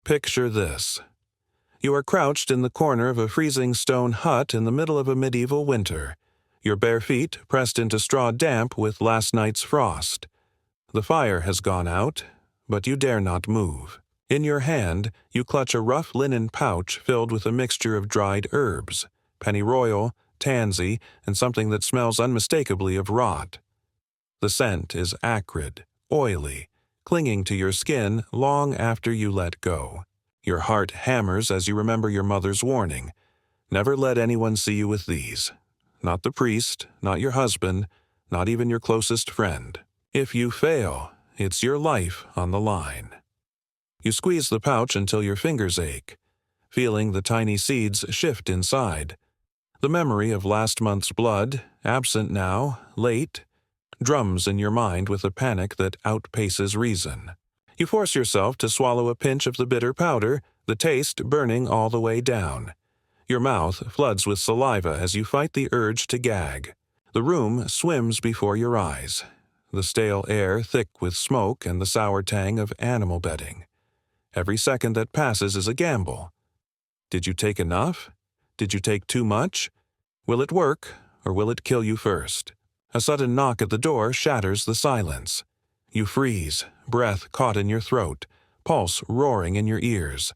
Picture this. You are crouched in the corner of a freezing stone hut in the middle of a medieval winter, your bare feet pressed into straw damp with last night's frost. The fire has gone out, but you dare not move. In your hand, you clutch a rough linen pouch filled with a mixture of dried herbs, pennyroyal, tansy, and something that smells unmistakably of rot. The scent is acrid, oily, clinging to your skin long after you let go. Your heart hammers as you remember your mother's warning. Never let anyone see you with these. Not the priest, not your husband, not even your closest friend. If you fail, it's your life on the line. You squeeze the pouch until your fingers ache, feeling the tiny seeds shift inside. The memory of last month's blood, absent now, late, drums in your mind with a panic that outpaces reason. You force yourself to swallow a pinch of the bitter powder, the taste burning all the way down. Your mouth floods with saliva as you fight the urge to gag. The room swims before your eyes, the stale air thick with smoke and the sour tang of animal bedding. Every second that passes is a gamble. Did you take enough? Did you take too much? Will it work, or will it kill you first? A sudden knock at the door shatters the silence. You freeze, breath caught in your throat, pulse roaring in your ears.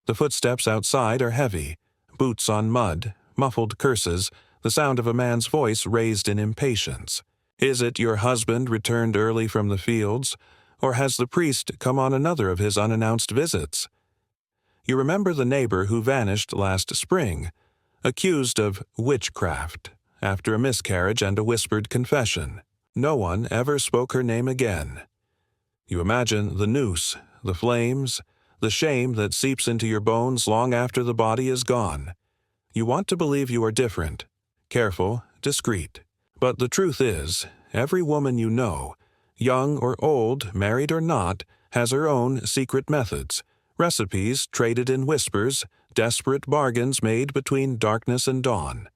The footsteps outside are heavy, boots on mud, muffled curses, the sound of a man's voice raised in impatience. Is it your husband returned early from the fields, or has the priest come on another of his unannounced visits? You remember the neighbor who vanished last spring, accused of witchcraft, after a miscarriage and a whispered confession. No one ever spoke her name again. You imagine the noose, the flames, the shame that seeps into your bones long after the body is gone. You want to believe you are different, careful, discreet. But the truth is, every woman you know, young or old, married or not, has her own secret methods, recipes traded in whispers, desperate bargains made between darkness and dawn.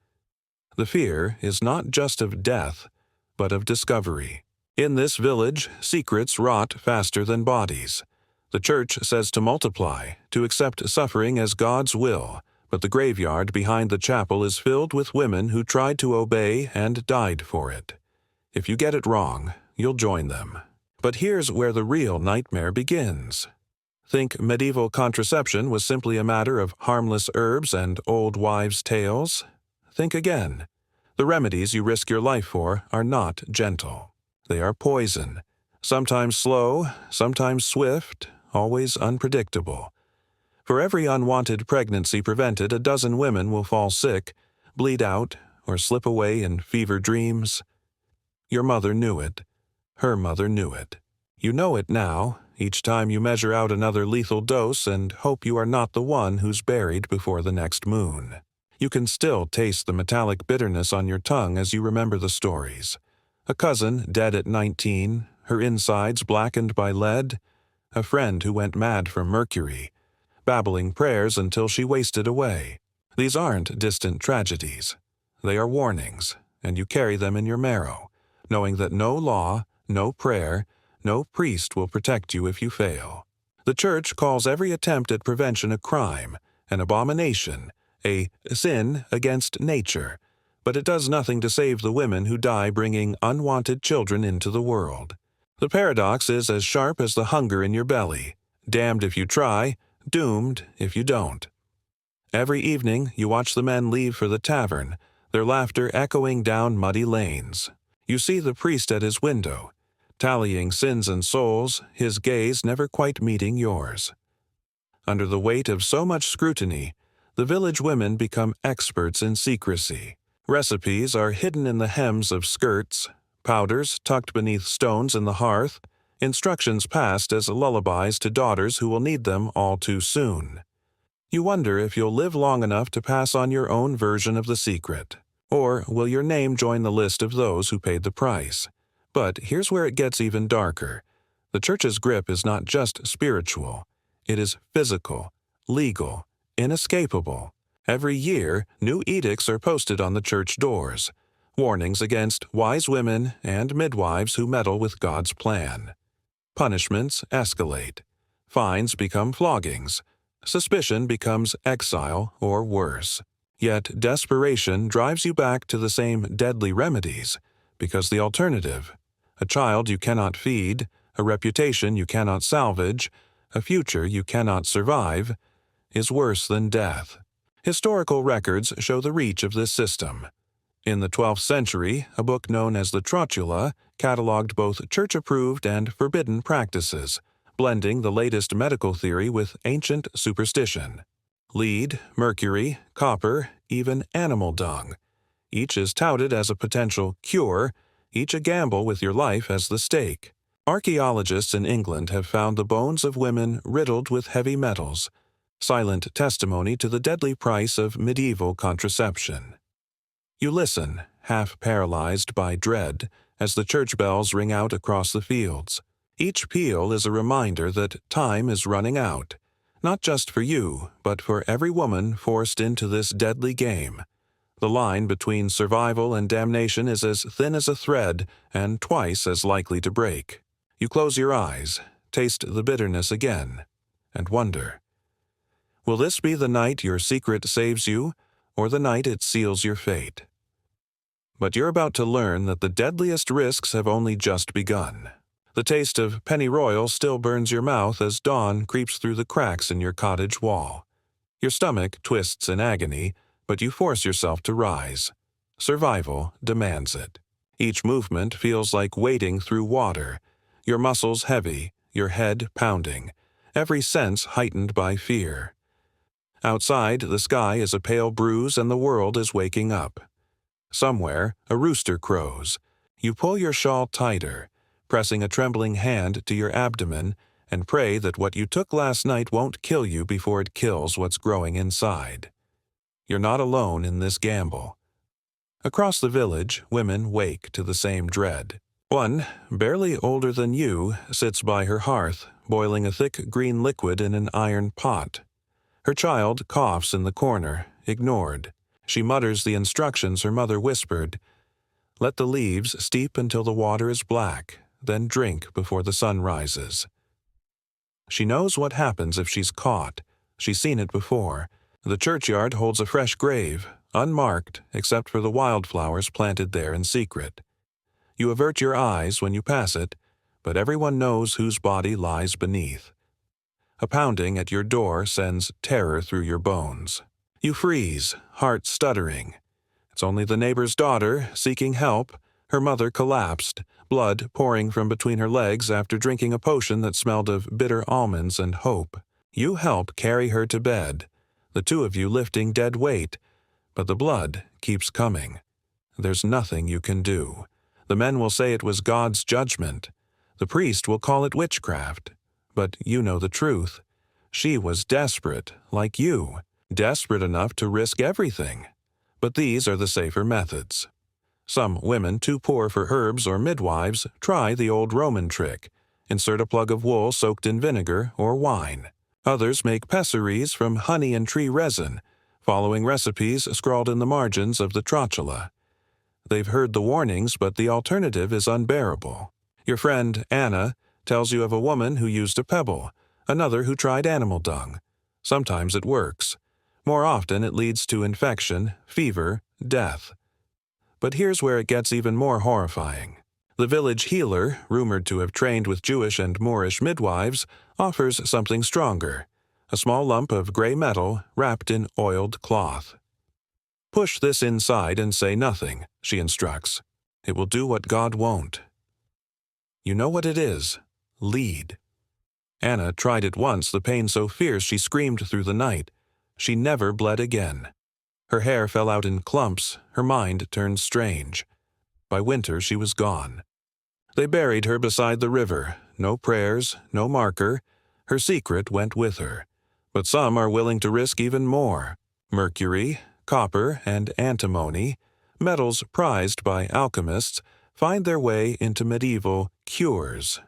The fear is not just of death, but of discovery. In this village, secrets rot faster than bodies. The church says to multiply, to accept suffering as God's will, but the graveyard behind the chapel is filled with women who tried to obey and died for it. If you get it wrong, you'll join them. But here's where the real nightmare begins. Think medieval contraception was simply a matter of harmless herbs and old wives' tales? Think again. The remedies you risk your life for are not gentle. They are poison, sometimes slow, sometimes swift, always unpredictable. For every unwanted pregnancy prevented, a dozen women will fall sick, bleed out, or slip away in fever dreams. Your mother knew it. Her mother knew it. You know it now, each time you measure out another lethal dose and hope you are not the one who's buried before the next moon. You can still taste the metallic bitterness on your tongue as you remember the stories. A cousin dead at 19, her insides blackened by lead, a friend who went mad from mercury, babbling prayers until she wasted away. These aren't distant tragedies. They are warnings, and you carry them in your marrow, knowing that no law, no prayer, no priest will protect you if you fail. The church calls every attempt at prevention a crime, an abomination, a sin against nature, but it does nothing to save the women who die bringing unwanted children into the world. The paradox is as sharp as the hunger in your belly, damned if you try, doomed if you don't. Every evening you watch the men leave for the tavern, their laughter echoing down muddy lanes. You see the priest at his window, tallying sins and souls, his gaze never quite meeting yours. Under the weight of so much scrutiny, the village women become experts in secrecy. Recipes are hidden in the hems of skirts, powders tucked beneath stones in the hearth, instructions passed as lullabies to daughters who will need them all too soon. You wonder if you'll live long enough to pass on your own version of the secret, or will your name join the list of those who paid the price. But here's where it gets even darker. The church's grip is not just spiritual. It is physical, legal, inescapable. Every year, new edicts are posted on the church doors, warnings against wise women and midwives who meddle with God's plan. Punishments escalate. Fines become floggings. Suspicion becomes exile or worse. Yet desperation drives you back to the same deadly remedies, because the alternative, a child you cannot feed, a reputation you cannot salvage, a future you cannot survive, is worse than death. Historical records show the reach of this system. In the 12th century, a book known as the Trotula catalogued both church-approved and forbidden practices, blending the latest medical theory with ancient superstition. Lead, mercury, copper, even animal dung. Each is touted as a potential cure, each a gamble with your life as the stake. Archaeologists in England have found the bones of women riddled with heavy metals, silent testimony to the deadly price of medieval contraception. You listen, half paralyzed by dread, as the church bells ring out across the fields. Each peal is a reminder that time is running out, not just for you, but for every woman forced into this deadly game. The line between survival and damnation is as thin as a thread and twice as likely to break. You close your eyes, taste the bitterness again, and wonder, will this be the night your secret saves you, or the night it seals your fate? But you're about to learn that the deadliest risks have only just begun. The taste of pennyroyal still burns your mouth as dawn creeps through the cracks in your cottage wall. Your stomach twists in agony, but you force yourself to rise. Survival demands it. Each movement feels like wading through water, your muscles heavy, your head pounding, every sense heightened by fear. Outside, the sky is a pale bruise and the world is waking up. Somewhere, a rooster crows. You pull your shawl tighter, pressing a trembling hand to your abdomen, and pray that what you took last night won't kill you before it kills what's growing inside. You're not alone in this gamble. Across the village, women wake to the same dread. One, barely older than you, sits by her hearth, boiling a thick green liquid in an iron pot. Her child coughs in the corner, ignored. She mutters the instructions her mother whispered. Let the leaves steep until the water is black, then drink before the sun rises. She knows what happens if she's caught. She's seen it before. The churchyard holds a fresh grave, unmarked except for the wildflowers planted there in secret. You avert your eyes when you pass it, but everyone knows whose body lies beneath. A pounding at your door sends terror through your bones. You freeze, heart stuttering. It's only the neighbor's daughter, seeking help. Her mother collapsed, blood pouring from between her legs after drinking a potion that smelled of bitter almonds and hope. You help carry her to bed, the two of you lifting dead weight, but the blood keeps coming. There's nothing you can do. The men will say it was God's judgment. The priest will call it witchcraft. But you know the truth. She was desperate, like you. Desperate enough to risk everything. But these are the safer methods. Some women too poor for herbs or midwives try the old Roman trick, insert a plug of wool soaked in vinegar or wine. Others make pessaries from honey and tree resin, following recipes scrawled in the margins of the Trotula. They've heard the warnings, but the alternative is unbearable. Your friend, Anna, tells you of a woman who used a pebble, another who tried animal dung. Sometimes it works. More often it leads to infection, fever, death. But here's where it gets even more horrifying. The village healer, rumored to have trained with Jewish and Moorish midwives, offers something stronger, a small lump of gray metal wrapped in oiled cloth. Push this inside and say nothing, she instructs. It will do what God won't. You know what it is. Lead. Anna tried it once, the pain so fierce she screamed through the night. She never bled again. Her hair fell out in clumps, her mind turned strange. By winter she was gone. They buried her beside the river, no prayers, no marker. Her secret went with her. But some are willing to risk even more. Mercury, copper, and antimony, metals prized by alchemists, find their way into medieval cures.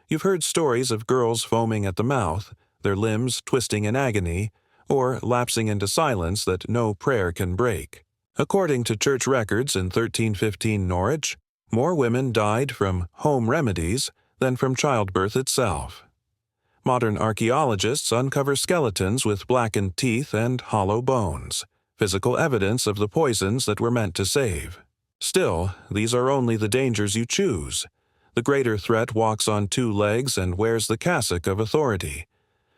You've heard stories of girls foaming at the mouth, their limbs twisting in agony, or lapsing into silence that no prayer can break. According to church records in 1315 Norwich, more women died from home remedies than from childbirth itself. Modern archaeologists uncover skeletons with blackened teeth and hollow bones, physical evidence of the poisons that were meant to save. Still, these are only the dangers you choose. The greater threat walks on two legs and wears the cassock of authority.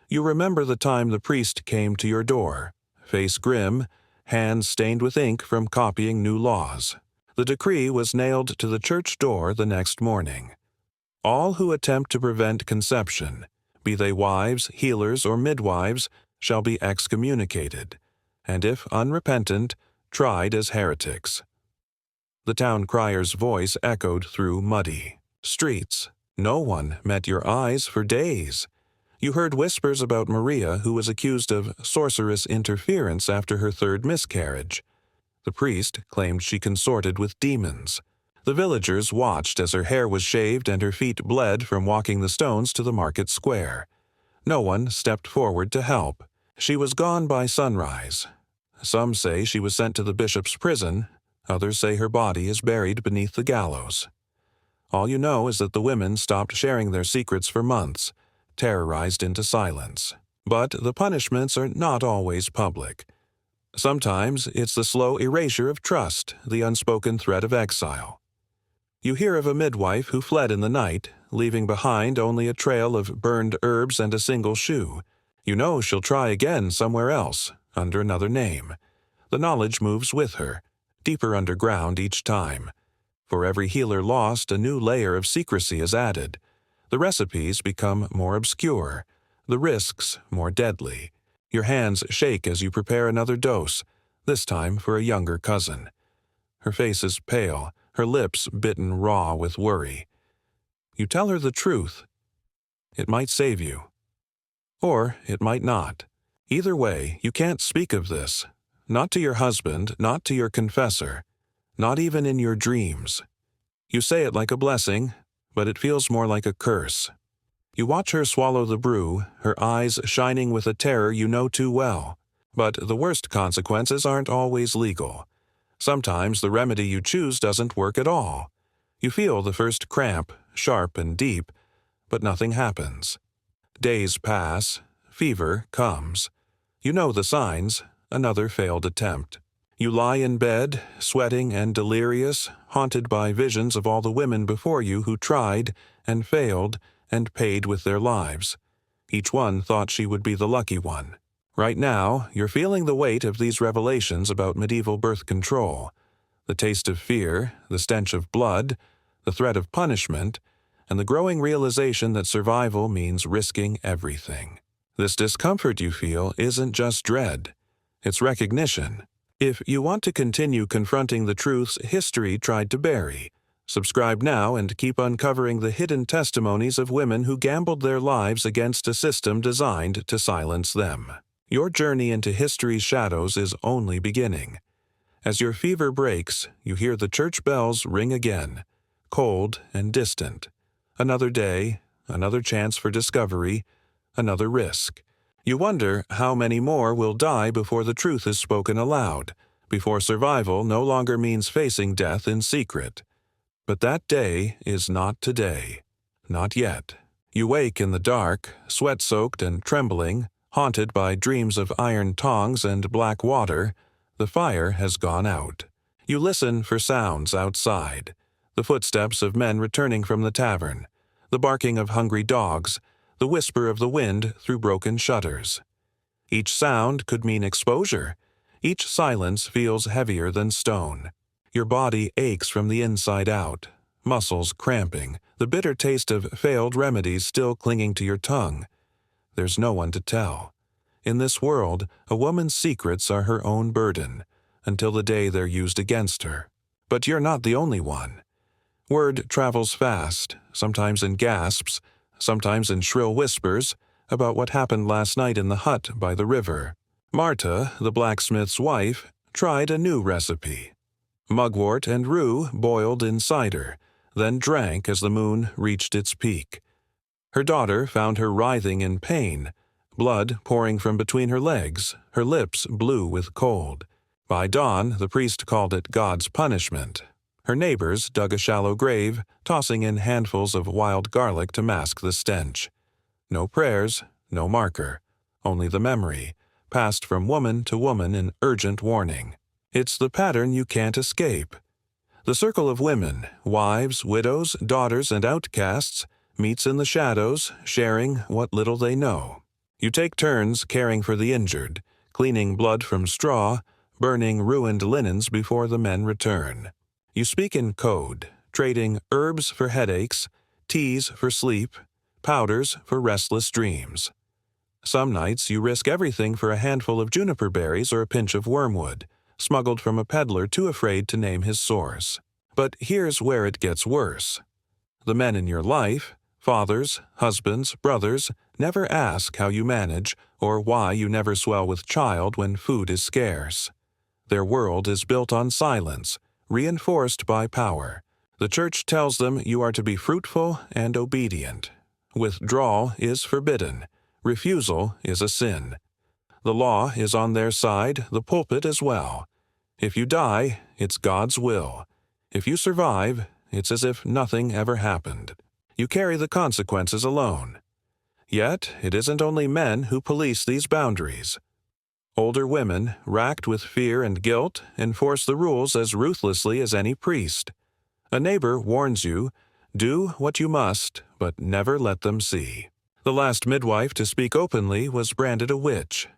You remember the time the priest came to your door, face grim, hands stained with ink from copying new laws. The decree was nailed to the church door the next morning. All who attempt to prevent conception, be they wives, healers, or midwives, shall be excommunicated, and if unrepentant, tried as heretics. The town crier's voice echoed through muddy streets. No one met your eyes for days. You heard whispers about Maria, who was accused of sorceress interference after her third miscarriage. The priest claimed she consorted with demons. The villagers watched as her hair was shaved and her feet bled from walking the stones to the market square. No one stepped forward to help. She was gone by sunrise. Some say she was sent to the bishop's prison. Others say her body is buried beneath the gallows. All you know is that the women stopped sharing their secrets for months, terrorized into silence. But the punishments are not always public. Sometimes it's the slow erasure of trust, the unspoken threat of exile. You hear of a midwife who fled in the night, leaving behind only a trail of burned herbs and a single shoe. You know she'll try again somewhere else, under another name. The knowledge moves with her, deeper underground each time. For every healer lost, a new layer of secrecy is added. The recipes become more obscure, the risks more deadly. Your hands shake as you prepare another dose, this time for a younger cousin. Her face is pale, her lips bitten raw with worry. You tell her the truth. It might save you. Or it might not. Either way, you can't speak of this. Not to your husband, not to your confessor, not even in your dreams. You say it like a blessing, but it feels more like a curse. You watch her swallow the brew, her eyes shining with a terror you know too well. But the worst consequences aren't always legal. Sometimes the remedy you choose doesn't work at all. You feel the first cramp, sharp and deep, but nothing happens. Days pass, fever comes. You know the signs, another failed attempt. You lie in bed, sweating and delirious, haunted by visions of all the women before you who tried and failed and paid with their lives. Each one thought she would be the lucky one. Right now, you're feeling the weight of these revelations about medieval birth control. The taste of fear, the stench of blood, the threat of punishment, and the growing realization that survival means risking everything. This discomfort you feel isn't just dread. It's recognition. If you want to continue confronting the truths history tried to bury, subscribe now and keep uncovering the hidden testimonies of women who gambled their lives against a system designed to silence them. Your journey into history's shadows is only beginning. As your fever breaks, you hear the church bells ring again, cold and distant. Another day, another chance for discovery, another risk. You wonder how many more will die before the truth is spoken aloud, before survival no longer means facing death in secret. But that day is not today. Not yet. You wake in the dark, sweat-soaked and trembling, haunted by dreams of iron tongs and black water. The fire has gone out. You listen for sounds outside. The footsteps of men returning from the tavern, the barking of hungry dogs, the whisper of the wind through broken shutters. Each sound could mean exposure. Each silence feels heavier than stone. Your body aches from the inside out, muscles cramping, the bitter taste of failed remedies still clinging to your tongue. There's no one to tell. In this world, a woman's secrets are her own burden, until the day they're used against her. But you're not the only one. Word travels fast, sometimes in gasps, sometimes in shrill whispers, about what happened last night in the hut by the river. Marta, the blacksmith's wife, tried a new recipe. Mugwort and rue boiled in cider, then drank as the moon reached its peak. Her daughter found her writhing in pain, blood pouring from between her legs, her lips blue with cold. By dawn, the priest called it God's punishment. Her neighbors dug a shallow grave, tossing in handfuls of wild garlic to mask the stench. No prayers, no marker, only the memory, passed from woman to woman in urgent warning. It's the pattern you can't escape. The circle of women, wives, widows, daughters, and outcasts, meets in the shadows, sharing what little they know. You take turns caring for the injured, cleaning blood from straw, burning ruined linens before the men return. You speak in code, trading herbs for headaches, teas for sleep, powders for restless dreams. Some nights you risk everything for a handful of juniper berries or a pinch of wormwood, smuggled from a peddler too afraid to name his source. But here's where it gets worse. The men in your life, fathers, husbands, brothers, never ask how you manage or why you never swell with child when food is scarce. Their world is built on silence, reinforced by power. The church tells them you are to be fruitful and obedient. Withdrawal is forbidden. Refusal is a sin. The law is on their side, the pulpit as well. If you die, it's God's will. If you survive, it's as if nothing ever happened. You carry the consequences alone. Yet, it isn't only men who police these boundaries. Older women, racked with fear and guilt, enforce the rules as ruthlessly as any priest. A neighbor warns you, do what you must, but never let them see. The last midwife to speak openly was branded a witch.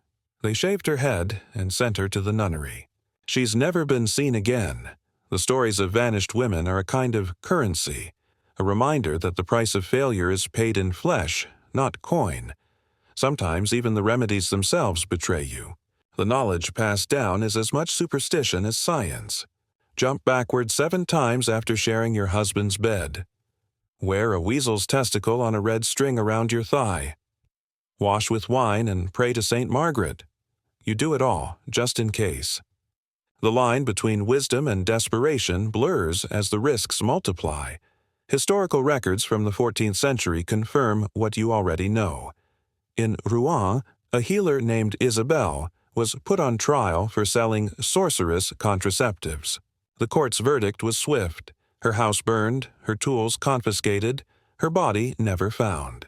They shaved her head and sent her to the nunnery. She's never been seen again. The stories of vanished women are a kind of currency, a reminder that the price of failure is paid in flesh, not coin. Sometimes even the remedies themselves betray you. The knowledge passed down is as much superstition as science. Jump backward 7 times after sharing your husband's bed. Wear a weasel's testicle on a red string around your thigh. Wash with wine and pray to St. Margaret. You do it all, just in case. The line between wisdom and desperation blurs as the risks multiply. Historical records from the 14th century confirm what you already know. In Rouen, a healer named Isabelle was put on trial for selling sorcerous contraceptives. The court's verdict was swift. Her house burned, her tools confiscated, her body never found.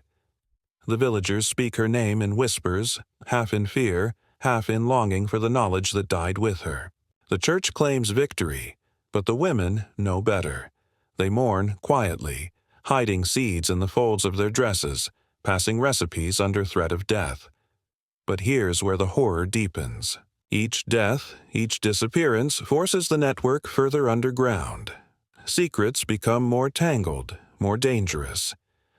The villagers speak her name in whispers, half in fear, half in longing for the knowledge that died with her. The church claims victory, but the women know better. They mourn quietly, hiding seeds in the folds of their dresses, passing recipes under threat of death. But here's where the horror deepens. Each death, each disappearance forces the network further underground. Secrets become more tangled, more dangerous.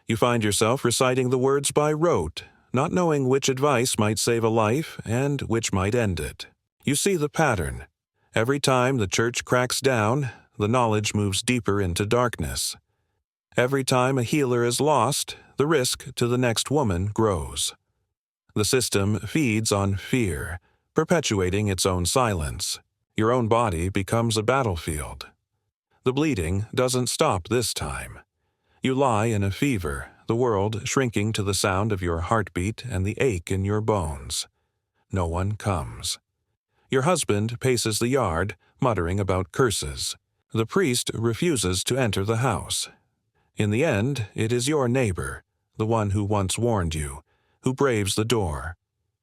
You find yourself reciting the words by rote, not knowing which advice might save a life and which might end it. You see the pattern. Every time the church cracks down, the knowledge moves deeper into darkness. Every time a healer is lost, the risk to the next woman grows. The system feeds on fear, perpetuating its own silence. Your own body becomes a battlefield. The bleeding doesn't stop this time. You lie in a fever, the world shrinking to the sound of your heartbeat and the ache in your bones. No one comes. Your husband paces the yard, muttering about curses. The priest refuses to enter the house. In the end, it is your neighbor, the one who once warned you, who braves the door.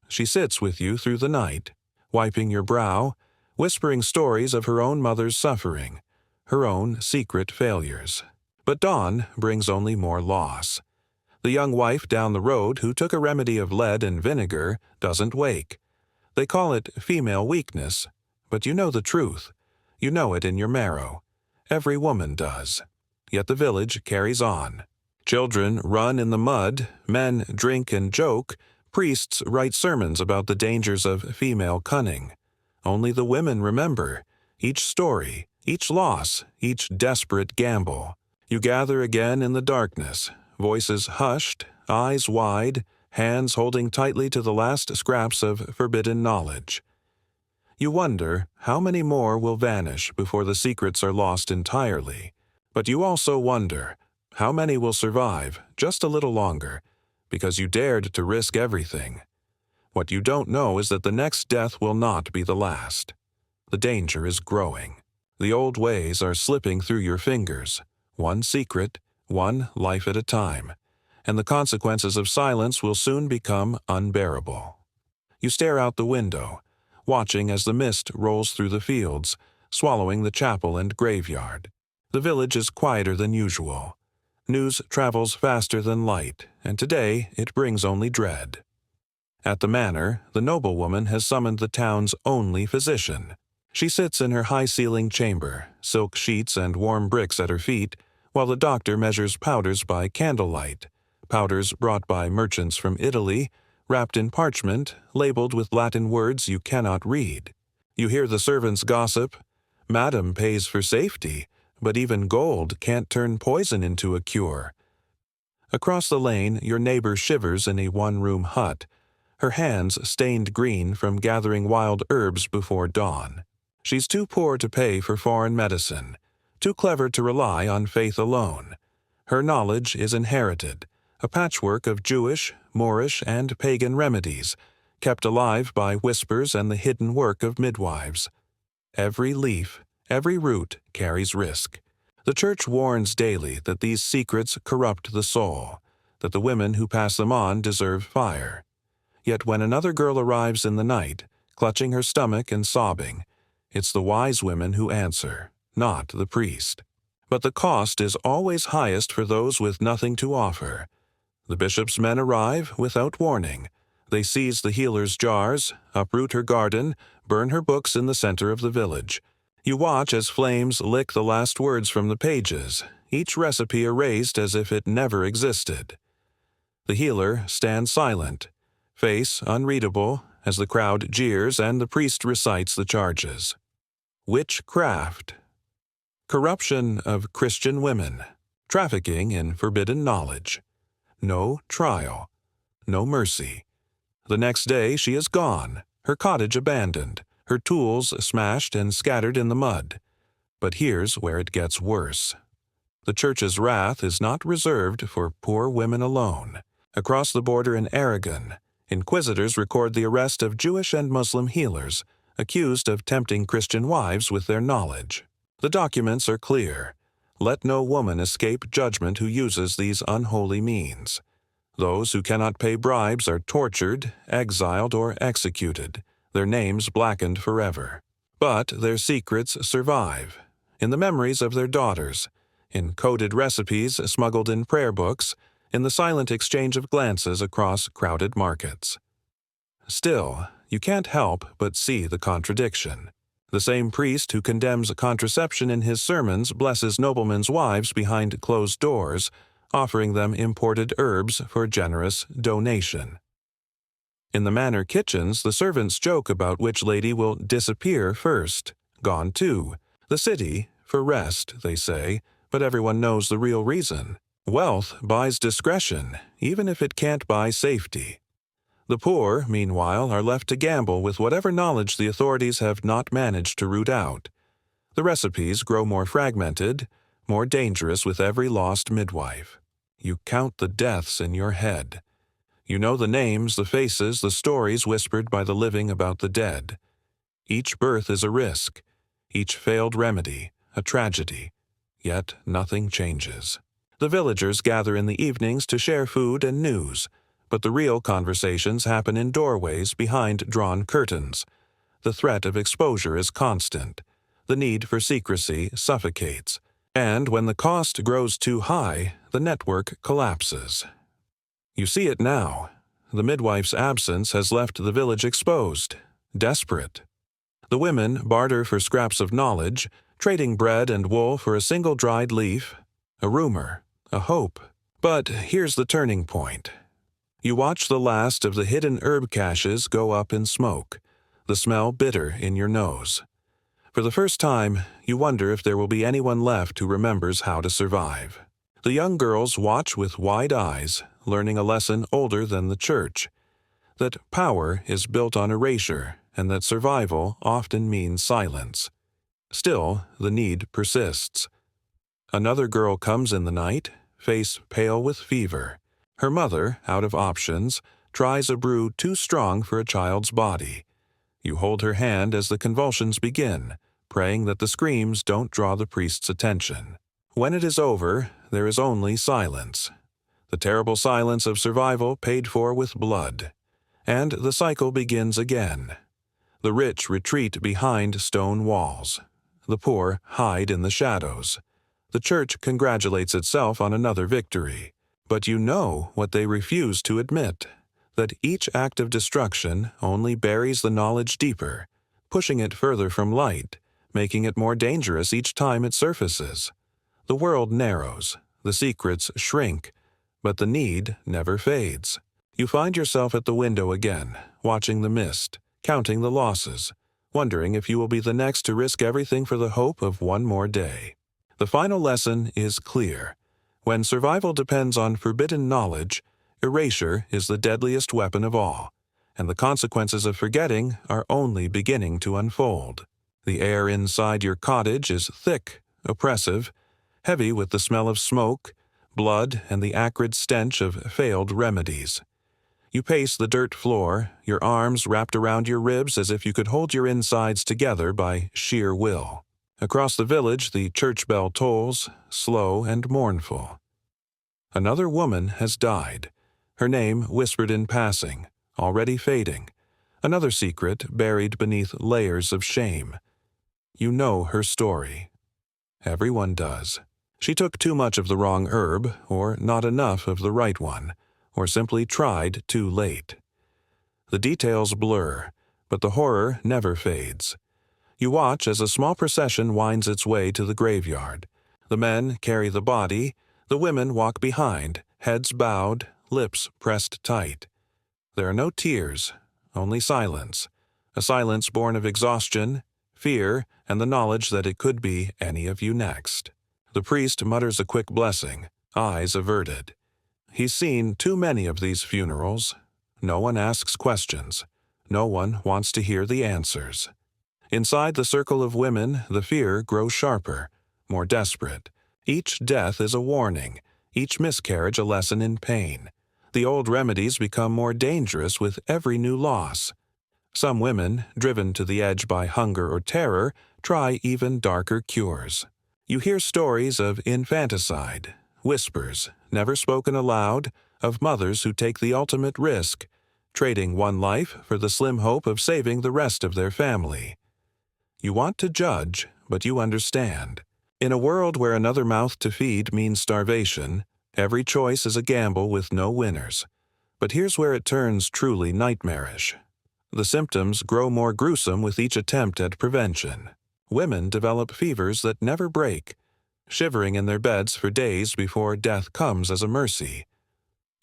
She sits with you through the night, wiping your brow, whispering stories of her own mother's suffering, her own secret failures. But dawn brings only more loss. The young wife down the road who took a remedy of lead and vinegar doesn't wake. They call it female weakness, but you know the truth. You know it in your marrow. Every woman does. Yet the village carries on. Children run in the mud, men drink and joke, priests write sermons about the dangers of female cunning. Only the women remember, each story, each loss, each desperate gamble. You gather again in the darkness, voices hushed, eyes wide, hands holding tightly to the last scraps of forbidden knowledge. You wonder how many more will vanish before the secrets are lost entirely. But you also wonder how many will survive just a little longer, because you dared to risk everything. What you don't know is that the next death will not be the last. The danger is growing. The old ways are slipping through your fingers, one secret, one life at a time. and the consequences of silence will soon become unbearable. You stare out the window, watching as the mist rolls through the fields, swallowing the chapel and graveyard. The village is quieter than usual. News travels faster than light, and today it brings only dread. At the manor, the noblewoman has summoned the town's only physician. She sits in her high-ceilinged chamber, silk sheets and warm bricks at her feet, while the doctor measures powders by candlelight, powders brought by merchants from Italy, wrapped in parchment, labeled with Latin words you cannot read. You hear the servants gossip. Madam pays for safety, but even gold can't turn poison into a cure. Across the lane, your neighbor shivers in a one-room hut, her hands stained green from gathering wild herbs before dawn. She's too poor to pay for foreign medicine, too clever to rely on faith alone. Her knowledge is inherited, a patchwork of Jewish, Moorish, and pagan remedies, kept alive by whispers and the hidden work of midwives. Every leaf, every root carries risk. The Church warns daily that these secrets corrupt the soul, that the women who pass them on deserve fire. Yet when another girl arrives in the night, clutching her stomach and sobbing, it's the wise women who answer, not the priest. But the cost is always highest for those with nothing to offer. The bishop's men arrive without warning. They seize the healer's jars, uproot her garden, burn her books in the center of the village. You watch as flames lick the last words from the pages, each recipe erased as if it never existed. The healer stands silent, face unreadable, as the crowd jeers and the priest recites the charges. Witchcraft, corruption of Christian women, trafficking in forbidden knowledge. No trial, no mercy. The next day she is gone, her cottage abandoned, her tools smashed and scattered in the mud. But here's where it gets worse. The Church's wrath is not reserved for poor women alone. Across the border in Aragon, inquisitors record the arrest of Jewish and Muslim healers, accused of tempting Christian wives with their knowledge. The documents are clear. Let no woman escape judgment who uses these unholy means. Those who cannot pay bribes are tortured, exiled, or executed, their names blackened forever. But their secrets survive, in the memories of their daughters, in coded recipes smuggled in prayer books, in the silent exchange of glances across crowded markets. Still, you can't help but see the contradiction. The same priest who condemns contraception in his sermons blesses noblemen's wives behind closed doors, offering them imported herbs for generous donation. In the manor kitchens, the servants joke about which lady will disappear first. Gone too. The city, for rest, they say, but everyone knows the real reason. Wealth buys discretion, even if it can't buy safety. The poor, meanwhile, are left to gamble with whatever knowledge the authorities have not managed to root out. The recipes grow more fragmented, more dangerous with every lost midwife. You count the deaths in your head. You know the names, the faces, the stories whispered by the living about the dead. Each birth is a risk, each failed remedy, a tragedy. Yet nothing changes. The villagers gather in the evenings to share food and news, but the real conversations happen in doorways behind drawn curtains. The threat of exposure is constant. The need for secrecy suffocates. And when the cost grows too high, the network collapses. You see it now. The midwife's absence has left the village exposed, desperate. The women barter for scraps of knowledge, trading bread and wool for a single dried leaf, a rumor, a hope. But here's the turning point. You watch the last of the hidden herb caches go up in smoke, the smell bitter in your nose. For the first time, you wonder if there will be anyone left who remembers how to survive. The young girls watch with wide eyes, learning a lesson older than the Church, that power is built on erasure and that survival often means silence. Still, the need persists. Another girl comes in the night, face pale with fever. Her mother, out of options, tries a brew too strong for a child's body. You hold her hand as the convulsions begin, praying that the screams don't draw the priest's attention. When it is over, there is only silence. The terrible silence of survival paid for with blood. And the cycle begins again. The rich retreat behind stone walls. The poor hide in the shadows. The church congratulates itself on another victory. But you know what they refuse to admit, that each act of destruction only buries the knowledge deeper, pushing it further from light, making it more dangerous each time it surfaces. The world narrows, the secrets shrink, but the need never fades. You find yourself at the window again, watching the mist, counting the losses, wondering if you will be the next to risk everything for the hope of one more day. The final lesson is clear. When survival depends on forbidden knowledge, erasure is the deadliest weapon of all, and the consequences of forgetting are only beginning to unfold. The air inside your cottage is thick, oppressive, heavy with the smell of smoke, blood, and the acrid stench of failed remedies. You pace the dirt floor, your arms wrapped around your ribs as if you could hold your insides together by sheer will. Across the village, the church bell tolls, slow and mournful. Another woman has died, her name whispered in passing, already fading, another secret buried beneath layers of shame. You know her story. Everyone does. She took too much of the wrong herb, or not enough of the right one, or simply tried too late. The details blur, but the horror never fades. You watch as a small procession winds its way to the graveyard. The men carry the body, the women walk behind, heads bowed, lips pressed tight. There are no tears, only silence, a silence born of exhaustion, fear, and the knowledge that it could be any of you next. The priest mutters a quick blessing, eyes averted. He's seen too many of these funerals. No one asks questions. No one wants to hear the answers. Inside the circle of women, the fear grows sharper, more desperate. Each death is a warning, each miscarriage a lesson in pain. The old remedies become more dangerous with every new loss. Some women, driven to the edge by hunger or terror, try even darker cures. You hear stories of infanticide, whispers, never spoken aloud, of mothers who take the ultimate risk, trading one life for the slim hope of saving the rest of their family. You want to judge, but you understand. In a world where another mouth to feed means starvation, every choice is a gamble with no winners. But here's where it turns truly nightmarish. The symptoms grow more gruesome with each attempt at prevention. Women develop fevers that never break, shivering in their beds for days before death comes as a mercy.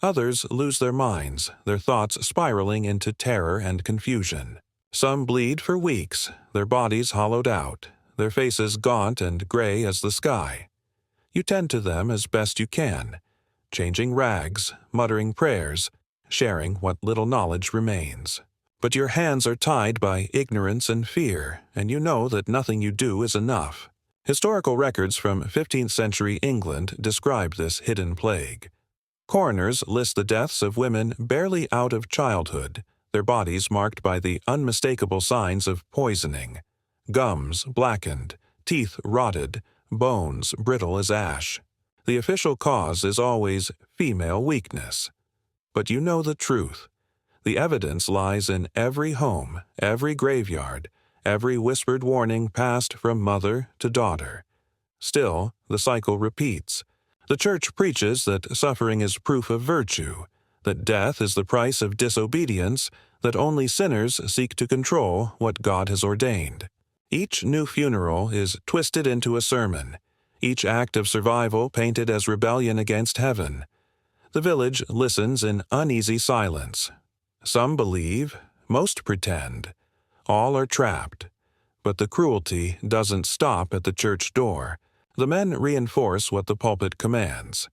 Others lose their minds, their thoughts spiraling into terror and confusion. Some bleed for weeks, their bodies hollowed out, their faces gaunt and gray as the sky. You tend to them as best you can, changing rags, muttering prayers, sharing what little knowledge remains. But your hands are tied by ignorance and fear, and you know that nothing you do is enough. Historical records from 15th century England describe this hidden plague. Coroners list the deaths of women barely out of childhood, their bodies marked by the unmistakable signs of poisoning. Gums blackened, teeth rotted, bones brittle as ash. The official cause is always female weakness. But you know the truth. The evidence lies in every home, every graveyard, every whispered warning passed from mother to daughter. Still, the cycle repeats. The church preaches that suffering is proof of virtue, that death is the price of disobedience, that only sinners seek to control what God has ordained. Each new funeral is twisted into a sermon, each act of survival painted as rebellion against heaven. The village listens in uneasy silence. Some believe, most pretend. All are trapped. But the cruelty doesn't stop at the church door. The men reinforce what the pulpit commands.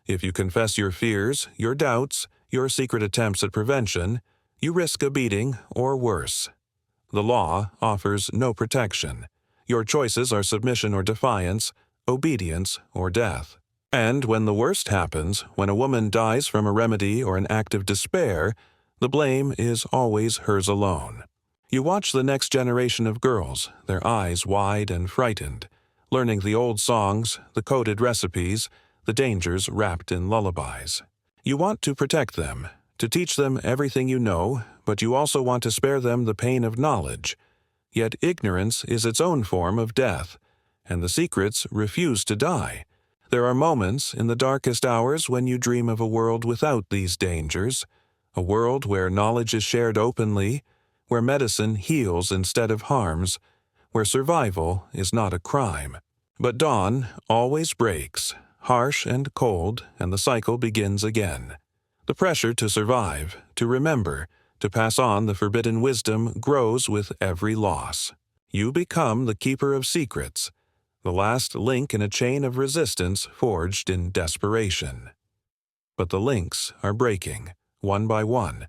If you confess your fears, your doubts, your secret attempts at prevention, you risk a beating or worse. The law offers no protection. Your choices are submission or defiance, obedience or death. And when the worst happens, when a woman dies from a remedy or an act of despair, the blame is always hers alone. You watch the next generation of girls, their eyes wide and frightened, learning the old songs, the coded recipes, the dangers wrapped in lullabies. You want to protect them, to teach them everything you know, but you also want to spare them the pain of knowledge. Yet ignorance is its own form of death, and the secrets refuse to die. There are moments in the darkest hours when you dream of a world without these dangers, a world where knowledge is shared openly, where medicine heals instead of harms, where survival is not a crime. But dawn always breaks, harsh and cold, and the cycle begins again. The pressure to survive, to remember, to pass on the forbidden wisdom grows with every loss. You become the keeper of secrets, the last link in a chain of resistance forged in desperation. But the links are breaking, one by one.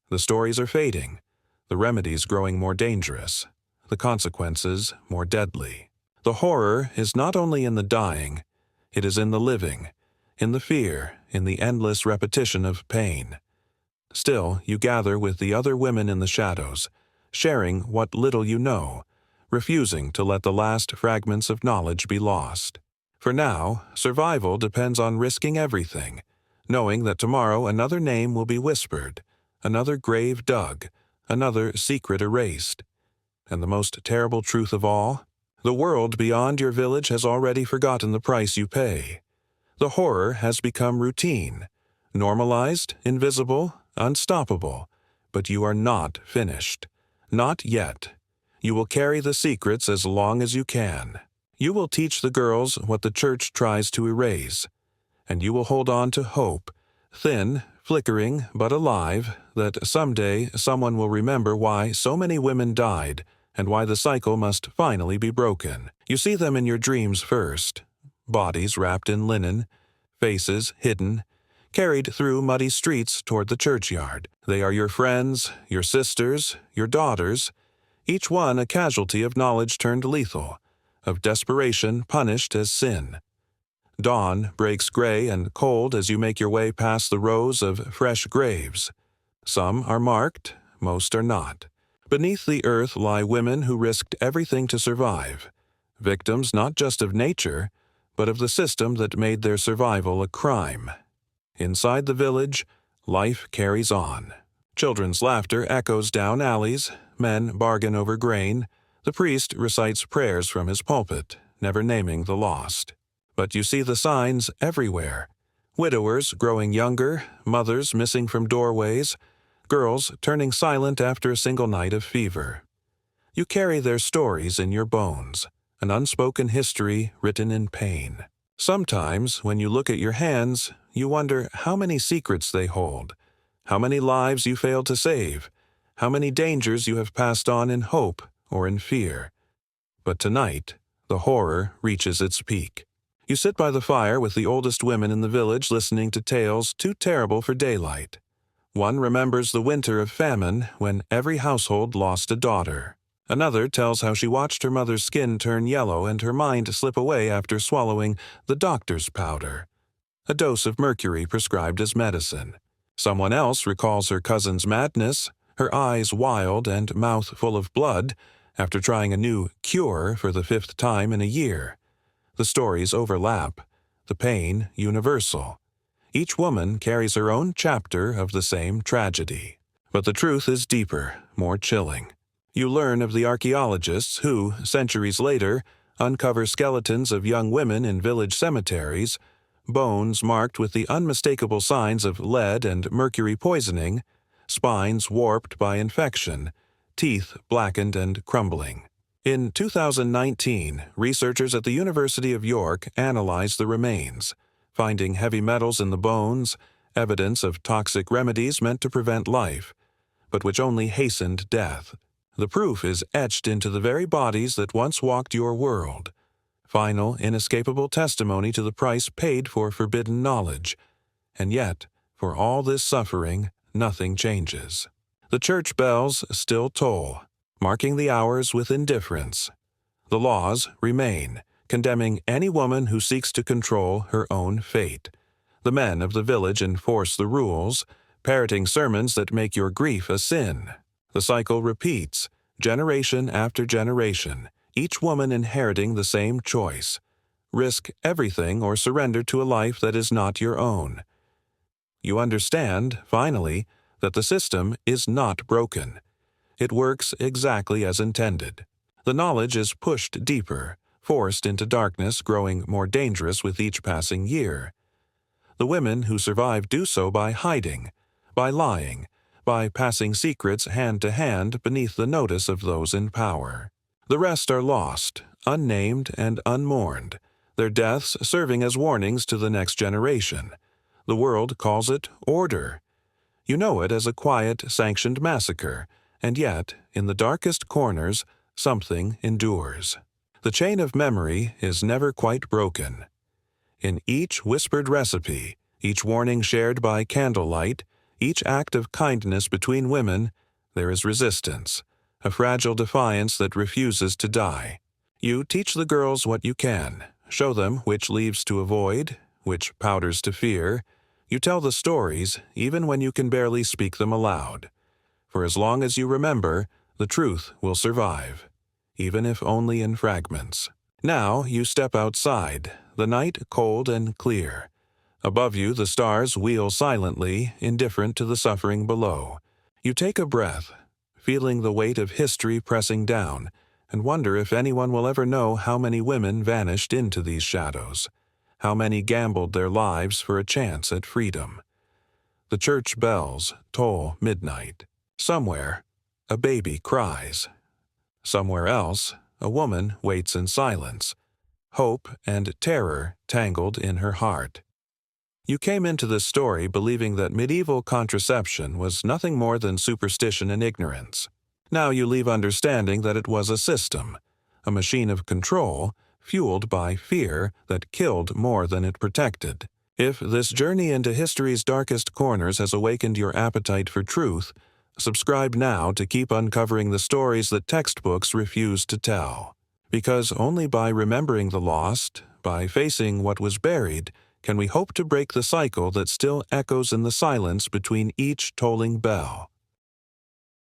The stories are fading, the remedies growing more dangerous, the consequences more deadly. The horror is not only in the dying, it is in the living, in the fear, in the endless repetition of pain. Still, you gather with the other women in the shadows, sharing what little you know, refusing to let the last fragments of knowledge be lost. For now, survival depends on risking everything, knowing that tomorrow another name will be whispered, another grave dug, another secret erased. And the most terrible truth of all? The world beyond your village has already forgotten the price you pay. The horror has become routine, normalized, invisible, unstoppable, but you are not finished. Not yet. You will carry the secrets as long as you can. You will teach the girls what the church tries to erase, and you will hold on to hope, thin, flickering, but alive, that someday someone will remember why so many women died and why the cycle must finally be broken. You see them in your dreams first, bodies wrapped in linen, faces hidden, carried through muddy streets toward the churchyard. They are your friends, your sisters, your daughters, each one a casualty of knowledge turned lethal, of desperation punished as sin. Dawn breaks gray and cold as you make your way past the rows of fresh graves. Some are marked, most are not. Beneath the earth lie women who risked everything to survive, victims not just of nature, but of the system that made their survival a crime. Inside the village, life carries on. Children's laughter echoes down alleys, men bargain over grain, the priest recites prayers from his pulpit, never naming the lost. But you see the signs everywhere. Widowers growing younger, mothers missing from doorways, girls turning silent after a single night of fever. You carry their stories in your bones, an unspoken history written in pain. Sometimes, when you look at your hands, you wonder how many secrets they hold, how many lives you failed to save, how many dangers you have passed on in hope or in fear. But tonight, the horror reaches its peak. You sit by the fire with the oldest women in the village listening to tales too terrible for daylight. One remembers the winter of famine when every household lost a daughter. Another tells how she watched her mother's skin turn yellow and her mind slip away after swallowing the doctor's powder, a dose of mercury prescribed as medicine. Someone else recalls her cousin's madness, her eyes wild and mouth full of blood, after trying a new cure for the 5th time in a year. The stories overlap, the pain universal. Each woman carries her own chapter of the same tragedy. But the truth is deeper, more chilling. You learn of the archaeologists who, centuries later, uncover skeletons of young women in village cemeteries, bones marked with the unmistakable signs of lead and mercury poisoning, spines warped by infection, teeth blackened and crumbling. In 2019, researchers at the University of York analyzed the remains, finding heavy metals in the bones, evidence of toxic remedies meant to prevent life, but which only hastened death. The proof is etched into the very bodies that once walked your world. Final, inescapable testimony to the price paid for forbidden knowledge. And yet, for all this suffering, nothing changes. The church bells still toll, marking the hours with indifference. The laws remain, condemning any woman who seeks to control her own fate. The men of the village enforce the rules, parroting sermons that make your grief a sin. The cycle repeats, generation after generation, each woman inheriting the same choice: risk everything or surrender to a life that is not your own. You understand, finally, that the system is not broken. It works exactly as intended. The knowledge is pushed deeper, forced into darkness, growing more dangerous with each passing year. The women who survive do so by hiding, by lying, by passing secrets hand to hand beneath the notice of those in power. The rest are lost, unnamed and unmourned, their deaths serving as warnings to the next generation. The world calls it order. You know it as a quiet, sanctioned massacre, and yet, in the darkest corners, something endures. The chain of memory is never quite broken. In each whispered recipe, each warning shared by candlelight, each act of kindness between women, there is resistance, a fragile defiance that refuses to die. You teach the girls what you can, show them which leaves to avoid, which powders to fear. You tell the stories, even when you can barely speak them aloud. For as long as you remember, the truth will survive, even if only in fragments. Now you step outside, the night cold and clear. Above you the stars wheel silently, indifferent to the suffering below. You take a breath, feeling the weight of history pressing down, and wonder if anyone will ever know how many women vanished into these shadows, how many gambled their lives for a chance at freedom. The church bells toll midnight. Somewhere, a baby cries. Somewhere else, a woman waits in silence, hope and terror tangled in her heart. You came into this story believing that medieval contraception was nothing more than superstition and ignorance. Now you leave understanding that it was a system, a machine of control, fueled by fear that killed more than it protected. If this journey into history's darkest corners has awakened your appetite for truth, subscribe now to keep uncovering the stories that textbooks refuse to tell. Because only by remembering the lost, by facing what was buried, can we hope to break the cycle that still echoes in the silence between each tolling bell.